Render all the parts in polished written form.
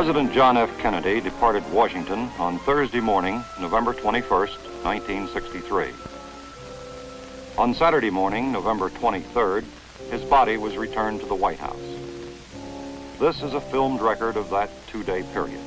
President John F. Kennedy departed Washington on Thursday morning, November 21st, 1963. On Saturday morning, November 23rd, his body was returned to the White House. This is a filmed record of that two-day period.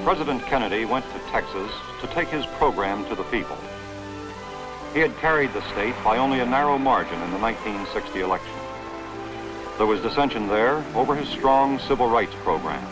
President Kennedy went to Texas to take his program to the people. He had carried the state by only a narrow margin in the 1960 election. There was dissension there over his strong civil rights program.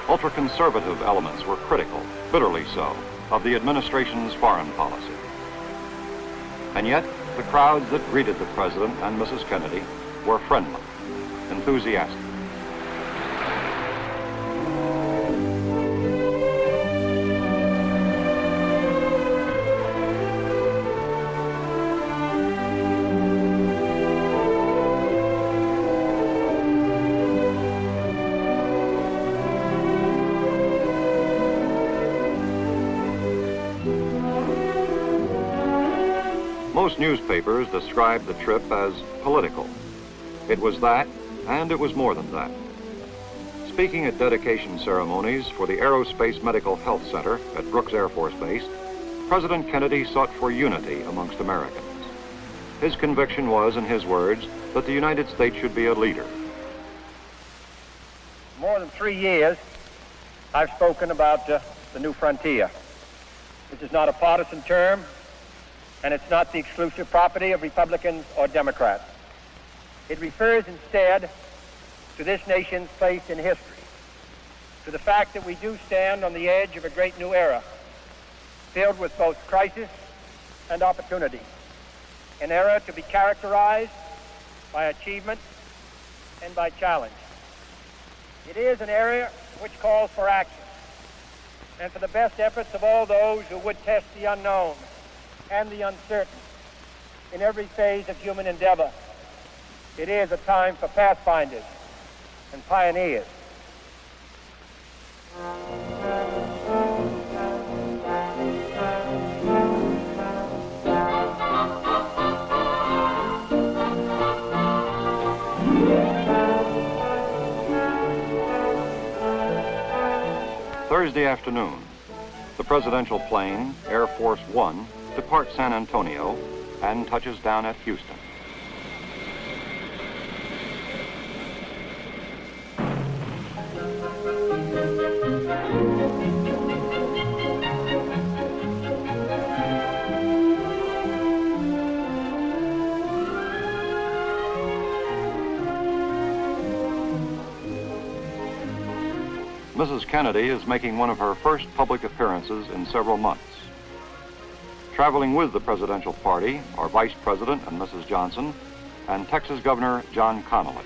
Ultra-conservative elements were critical, bitterly so, of the administration's foreign policy. And yet, the crowds that greeted the President and Mrs. Kennedy were friendly, enthusiastic. Most newspapers described the trip as political. It was that, and it was more than that. Speaking at dedication ceremonies for the Aerospace Medical Health Center at Brooks Air Force Base, President Kennedy sought for unity amongst Americans. His conviction was, in his words, that the United States should be a leader. More than 3 years, I've spoken about the new frontier. This is not a partisan term, and it's not the exclusive property of Republicans or Democrats. It refers instead to this nation's place in history, to the fact that we do stand on the edge of a great new era, filled with both crisis and opportunity, an era to be characterized by achievement and by challenge. It is an era which calls for action and for the best efforts of all those who would test the unknown and the uncertain in every phase of human endeavor. It is a time for pathfinders and pioneers. Thursday afternoon, the presidential plane, Air Force One, departs San Antonio and touches down at Houston. Mrs. Kennedy is making one of her first public appearances in several months. Traveling with the presidential party are Vice President and Mrs. Johnson and Texas Governor John Connally.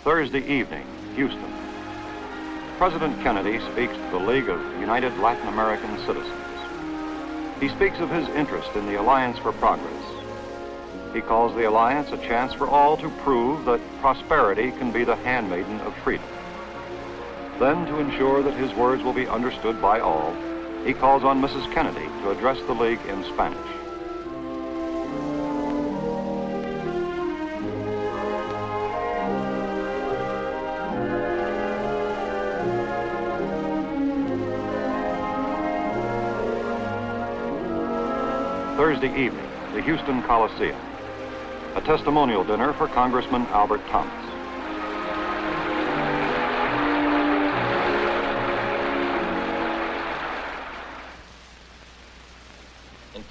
Thursday evening, Houston. President Kennedy speaks to the League of United Latin American Citizens. He speaks of his interest in the Alliance for Progress. He calls the alliance a chance for all to prove that prosperity can be the handmaiden of freedom. Then, to ensure that his words will be understood by all, he calls on Mrs. Kennedy to address the League in Spanish. Thursday evening, the Houston Coliseum. A testimonial dinner for Congressman Albert Thomas.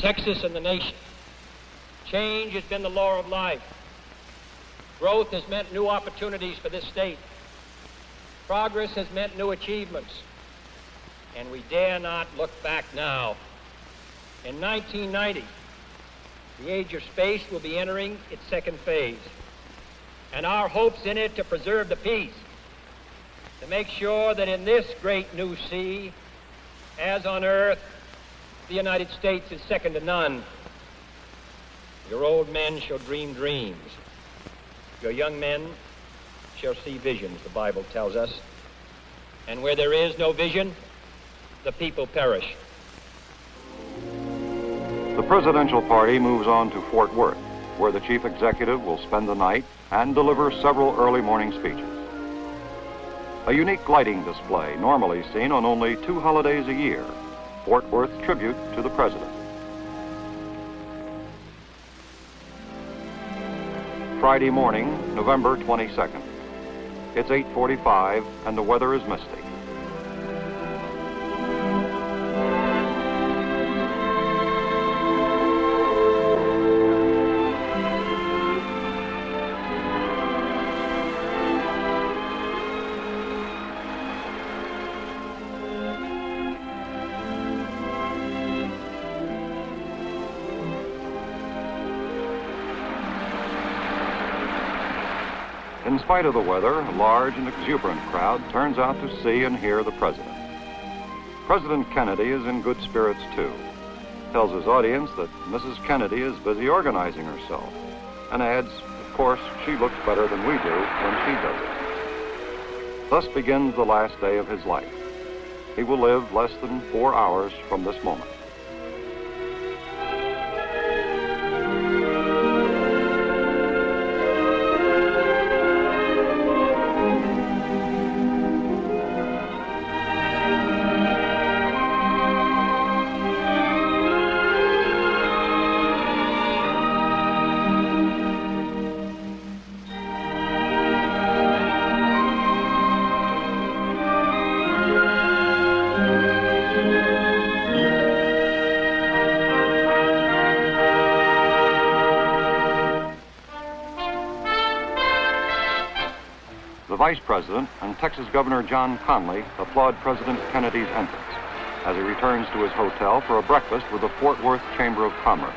Texas and the nation. Change has been the law of life. Growth has meant new opportunities for this state. Progress has meant new achievements. And we dare not look back now. In 1990, the age of space will be entering its second phase. And our hopes in it to preserve the peace, to make sure that in this great new sea, as on earth, the United States is second to none. Your old men shall dream dreams. Your young men shall see visions, the Bible tells us. And where there is no vision, the people perish. The presidential party moves on to Fort Worth, where the chief executive will spend the night and deliver several early morning speeches. A unique lighting display normally seen on only 2 holidays a year, Fort Worth tribute to the president. Friday morning, November 22nd. It's 8:45 and the weather is misty. In spite of the weather, a large and exuberant crowd turns out to see and hear the president. President Kennedy is in good spirits too. Tells his audience that Mrs. Kennedy is busy organizing herself, and adds, of course, she looks better than we do when she does it. Thus begins the last day of his life. He will live less than 4 hours from this moment. The Vice President and Texas Governor John Connally applaud President Kennedy's entrance as he returns to his hotel for a breakfast with the Fort Worth Chamber of Commerce.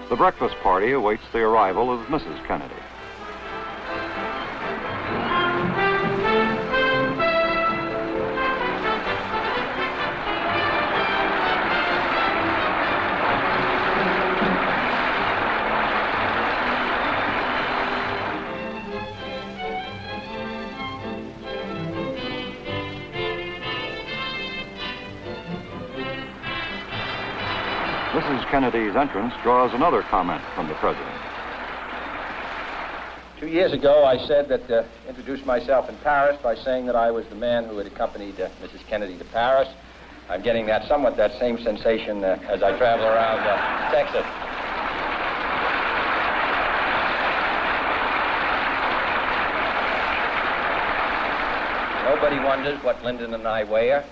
The breakfast party awaits the arrival of Mrs. Kennedy. Mrs. Kennedy's entrance draws another comment from the president. 2 years ago, I said that, introduced myself in Paris by saying that I was the man who had accompanied Mrs. Kennedy to Paris. I'm getting that same sensation as I travel around Texas. Nobody wonders what Lyndon and I wear.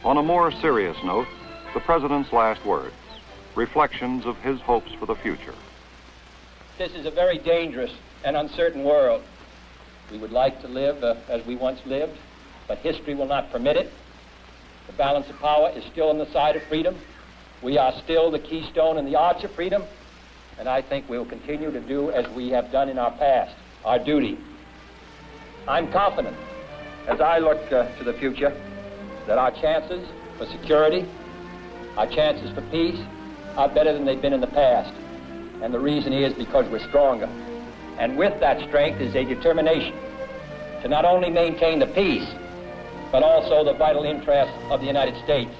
On a more serious note, the president's last words, reflections of his hopes for the future. This is a very dangerous and uncertain world. We would like to live as we once lived, but history will not permit it. The balance of power is still on the side of freedom. We are still the keystone and the arch of freedom, and I think we will continue to do as we have done in our past, our duty. I'm confident, as I look to the future, that our chances for security, our chances for peace, are better than they've been in the past. And the reason is because we're stronger. And with that strength is a determination to not only maintain the peace, but also the vital interests of the United States.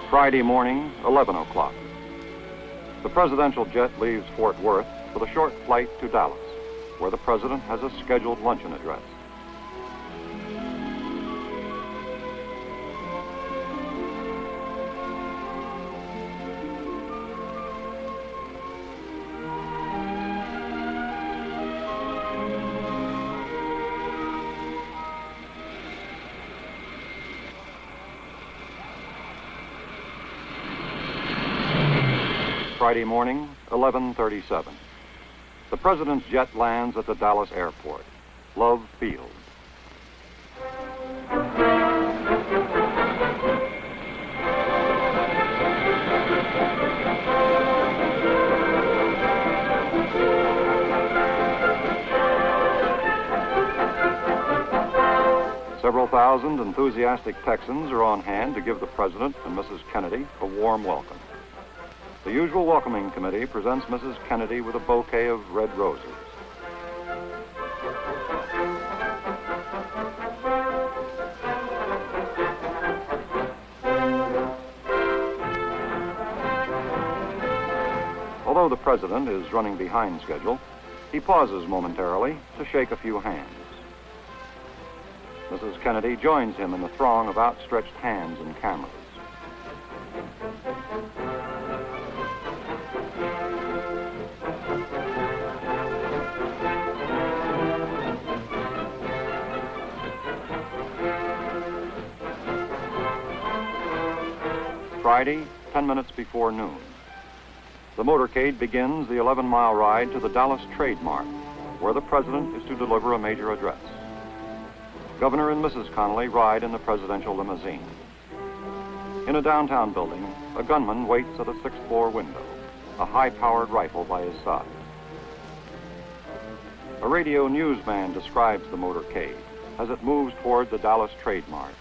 Friday morning, 11 o'clock. The presidential jet leaves Fort Worth for the short flight to Dallas, where the president has a scheduled luncheon address. Friday morning, 11:37. The president's jet lands at the Dallas airport, Love Field. Several thousand enthusiastic Texans are on hand to give the president and Mrs. Kennedy a warm welcome. The usual welcoming committee presents Mrs. Kennedy with a bouquet of red roses. Although the president is running behind schedule, he pauses momentarily to shake a few hands. Mrs. Kennedy joins him in the throng of outstretched hands and cameras. Friday, 10 minutes before noon. The motorcade begins the 11-mile ride to the Dallas Trade Mart, where the president is to deliver a major address. Governor and Mrs. Connally ride in the presidential limousine. In a downtown building, a gunman waits at a 6th-floor window, a high-powered rifle by his side. A radio newsman describes the motorcade as it moves toward the Dallas Trade Mart.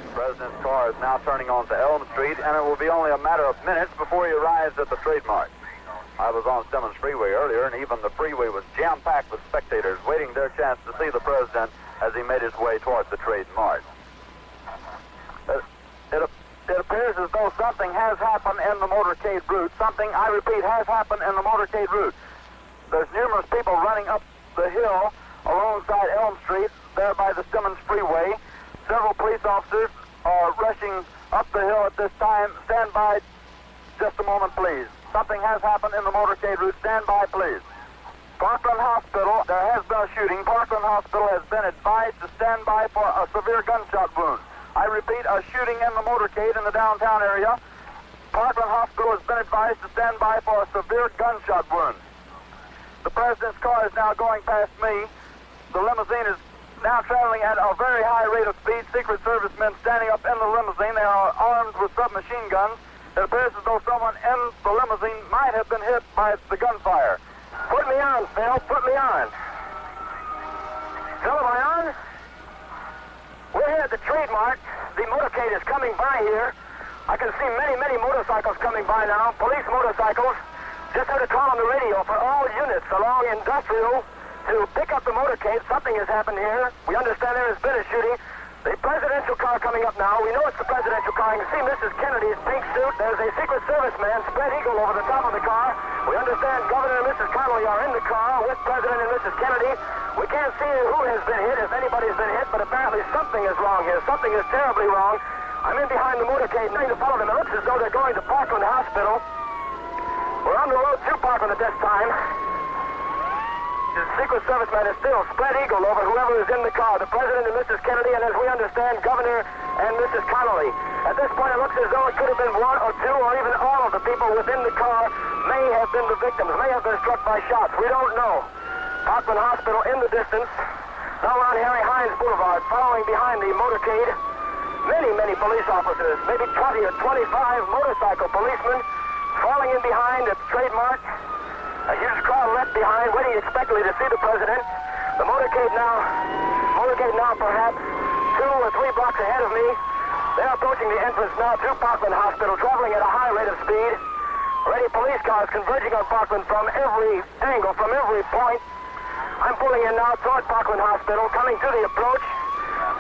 The president's car is now turning onto Elm Street, and it will be only a matter of minutes before he arrives at the Trade Mart. I was on Simmons Freeway earlier, and even the freeway was jam-packed with spectators waiting their chance to see the president as he made his way towards the Trade Mart. It appears as though something has happened in the motorcade route. Something, I repeat, has happened in the motorcade route. There's numerous people running up the hill alongside Elm Street, there by the Simmons Freeway. Several police officers are rushing up the hill at this time. Stand by just a moment, please. Something has happened in the motorcade route. Stand by, please. Parkland Hospital, there has been a shooting. Parkland Hospital has been advised to stand by for a severe gunshot wound. I repeat, a shooting in the motorcade in the downtown area. Parkland Hospital has been advised to stand by for a severe gunshot wound. The president's car is now going past me. The limousine is now traveling at a very high rate of speed. Secret Service men standing up in the limousine. They are armed with submachine guns. It appears as though someone in the limousine might have been hit by the gunfire. Put me on, Phil. Put me on. Phil, am I on? We're here at the Trade Mart. The motorcade is coming by here. I can see many, many motorcycles coming by now. Police motorcycles. Just heard a call on the radio for all units along Industrial to pick up the motorcade. Something has happened here. We understand there has been a shooting. The presidential car coming up now. We know it's the presidential car. You can see Mrs. Kennedy's pink suit. There's a Secret Service man, spread eagle, over the top of the car. We understand Governor and Mrs. Connally are in the car with President and Mrs. Kennedy. We can't see who has been hit, if anybody's been hit, but apparently something is wrong here. Something is terribly wrong. I'm in behind the motorcade, trying to follow them. It looks as though they're going to Parkland Hospital. We're on the road to Parkland at this time. The Secret Service man is still spread eagle over whoever is in the car, the President and Mrs. Kennedy, and as we understand, Governor and Mrs. Connally. At this point, it looks as though it could have been one or two or even all of the people within the car may have been the victims, may have been struck by shots. We don't know. Parkland Hospital in the distance, now on Harry Hines Boulevard, following behind the motorcade. Many, many police officers, maybe 20 or 25 motorcycle policemen falling in behind at the Trade Mart. A huge crowd left behind, waiting expectantly to see the president. The motorcade now perhaps 2 or 3 blocks ahead of me. They're approaching the entrance now to Parkland Hospital, traveling at a high rate of speed. Already police cars converging on Parkland from every angle, from every point. I'm pulling in now toward Parkland Hospital, coming to the approach.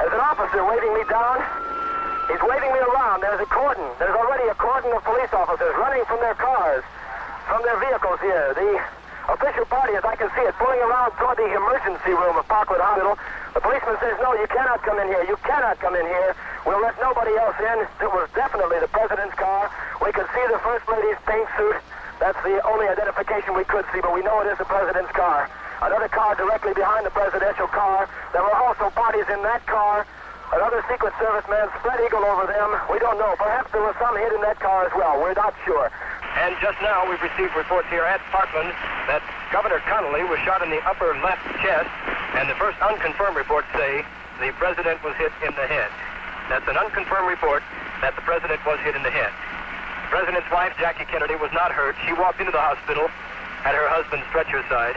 There's an officer waving me down. He's waving me around. There's a cordon. There's already a cordon of police officers running from their cars, from their vehicles here. The official party, as I can see it, pulling around toward the emergency room of Parkwood Hospital. The policeman says, no, you cannot come in here. You cannot come in here. We'll let nobody else in. It was definitely the president's car. We could see the First Lady's paint suit. That's the only identification we could see, but we know it is the president's car. Another car directly behind the presidential car. There were also parties in that car. Another Secret Service man spread eagle over them. We don't know. Perhaps there was some hid in that car as well. We're not sure. And just now we've received reports here at Parkland that Governor Connally was shot in the upper left chest, and the first unconfirmed reports say the president was hit in the head. That's an unconfirmed report that the president was hit in the head. The president's wife, Jackie Kennedy, was not hurt. She walked into the hospital at her husband's stretcher side.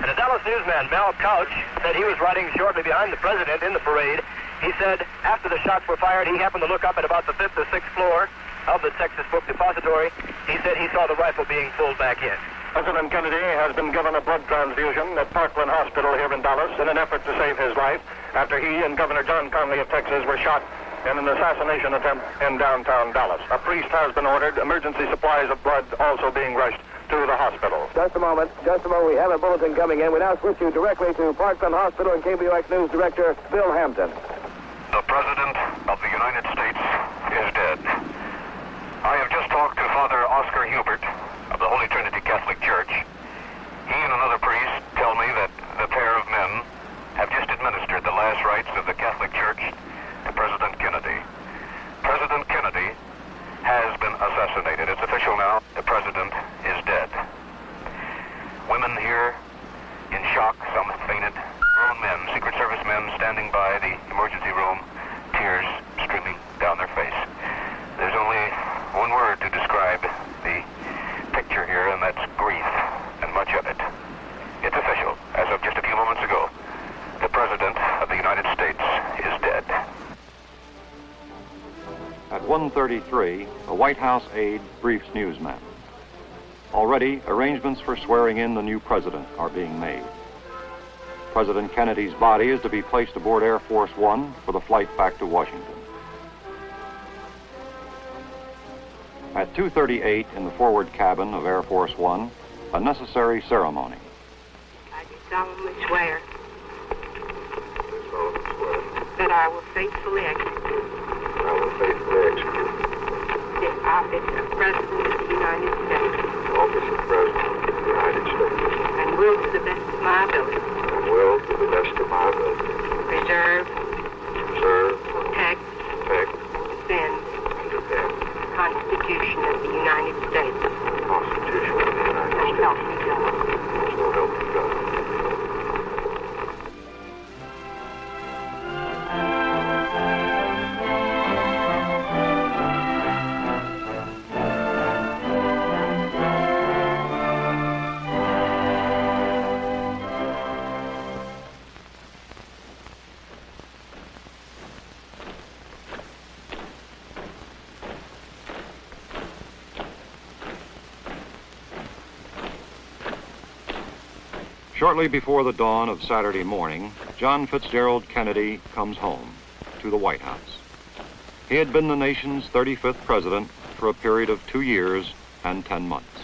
And a Dallas newsman, Mel Couch, said he was riding shortly behind the president in the parade. He said after the shots were fired, he happened to look up at about the 5th or 6th floor of the Texas Book Depository. He said he saw the rifle being pulled back in. President Kennedy has been given a blood transfusion at Parkland Hospital here in Dallas in an effort to save his life after he and Governor John Connally of Texas were shot in an assassination attempt in downtown Dallas. A priest has been ordered, emergency supplies of blood also being rushed to the hospital. Just a moment. We have a bulletin coming in. We now switch you directly to Parkland Hospital and KBOX News Director Bill Hampton. The President of the United States is dead. I have just talked to Father Oscar Hubert of the Holy Trinity Catholic Church. He and another priest tell me that the pair of men have just administered the last rites of the Catholic Church to President Kennedy. President Kennedy has been assassinated. It's official now. The President is dead. Women here in shock, some have fainted. Grown men, Secret Service men standing by the emergency room, tears streaming down their face. There's only one word to describe the picture here, and that's grief, and much of it. It's official. As of just a few moments ago, the President of the United States is dead. At 1:33, a White House aide briefs newsmen. Already, arrangements for swearing in the new president are being made. President Kennedy's body is to be placed aboard Air Force One for the flight back to Washington. At 2:38 in the forward cabin of Air Force One, a necessary ceremony. I do solemnly swear that I will faithfully execute the office of President of the United States. And will to the best of my ability. Preserve. Protect. Defend. The Constitution of the United States. So help me God. Shortly before the dawn of Saturday morning, John Fitzgerald Kennedy comes home to the White House. He had been the nation's 35th president for a period of 2 years and 10 months.